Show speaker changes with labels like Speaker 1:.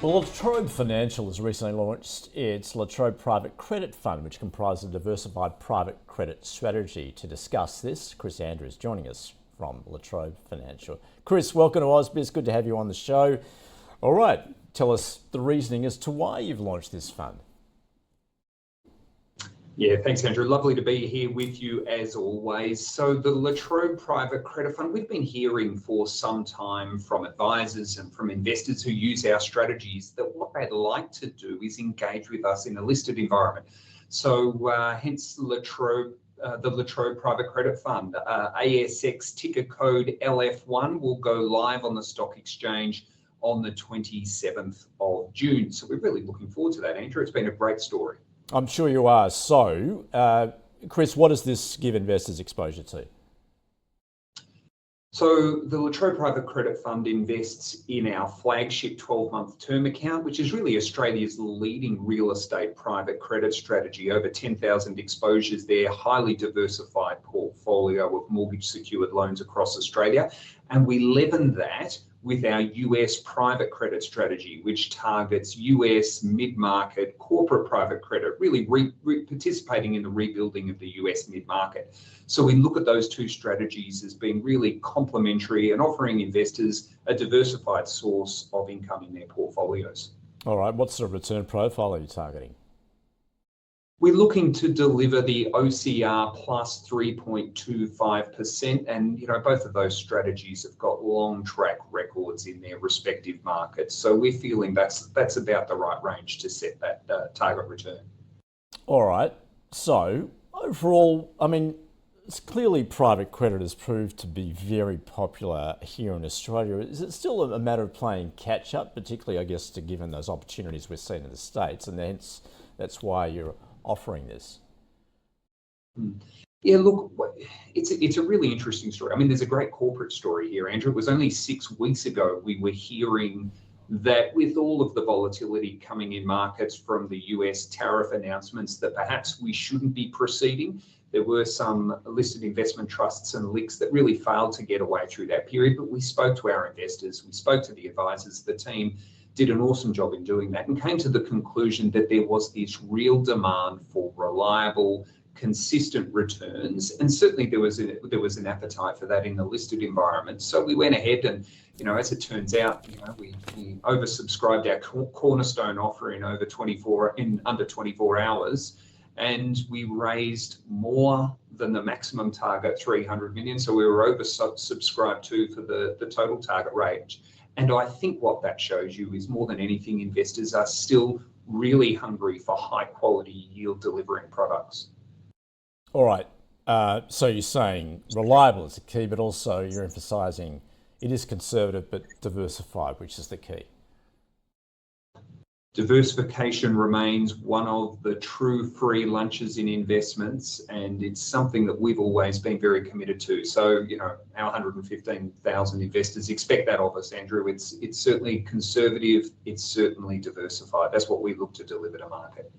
Speaker 1: Well, Trobe Financial has recently launched its Trobe Private Credit Fund, which comprises a diversified private credit strategy. To discuss this, Chris Andrews joining us from Trobe Financial. Chris, welcome to Ausbiz. Good to have you on the show. All right, tell us the reasoning as to why you've launched this fund.
Speaker 2: Yeah, thanks, Andrew. Lovely to be here with you as always. So the Trobe Private Credit Fund, we've been hearing for some time from advisors and from investors who use our strategies that what they'd like to do is engage with us in a listed environment. So hence the Trobe Private Credit Fund. ASX ticker code LF1 will go live on the stock exchange on the 27th of June. So we're really looking forward to that, Andrew. It's been a great story.
Speaker 1: I'm sure you are. So, Chris, what does this give investors exposure to?
Speaker 2: So the Trobe Private Credit Fund invests in our flagship 12-month term account, which is really Australia's leading real estate private credit strategy. Over 10,000 exposures there, highly diversified portfolio of mortgage secured loans across Australia. And we leaven that with our US private credit strategy, which targets US mid-market corporate private credit, really participating in the rebuilding of the US mid-market. So we look at those two strategies as being really complementary and offering investors a diversified source of income in their portfolios.
Speaker 1: All right, what sort of return profile are you targeting?
Speaker 2: We're looking to deliver the OCR plus 3.25%, and both of those strategies have got long track records in their respective markets. So we're feeling that's about the right range to set that target return.
Speaker 1: All right. So overall, I mean, it's clearly private credit has proved to be very popular here in Australia. Is it still a matter of playing catch up, particularly, I guess, to given those opportunities we're seeing in the States, and hence that's why you're offering this?
Speaker 2: Yeah, look, it's a really interesting story. I mean, there's a great corporate story here, Andrew. It was only 6 weeks ago we were hearing that with all of the volatility coming in markets from the US tariff announcements, that perhaps we shouldn't be proceeding. There were some listed investment trusts and LICs that really failed to get away through that period, but we spoke to our investors, we spoke to the advisors, the team did an awesome job in doing that and came to the conclusion that there was this real demand for reliable, consistent returns, and certainly there was an appetite for that in the listed environment. So we went ahead and, as it turns out, we oversubscribed our cornerstone offer in under 24 hours, and we raised more than the maximum target, 300 million. So we were oversubscribed too for the total target range. And I think what that shows you is more than anything, investors are still really hungry for high quality yield delivering products.
Speaker 1: All right. So you're saying reliable is the key, but also you're emphasising it is conservative but diversified, which is the key.
Speaker 2: Diversification remains one of the true free lunches in investments, and it's something that we've always been very committed to. So, our 115,000 investors expect that of us, Andrew. It's certainly conservative, it's certainly diversified. That's what we look to deliver to market.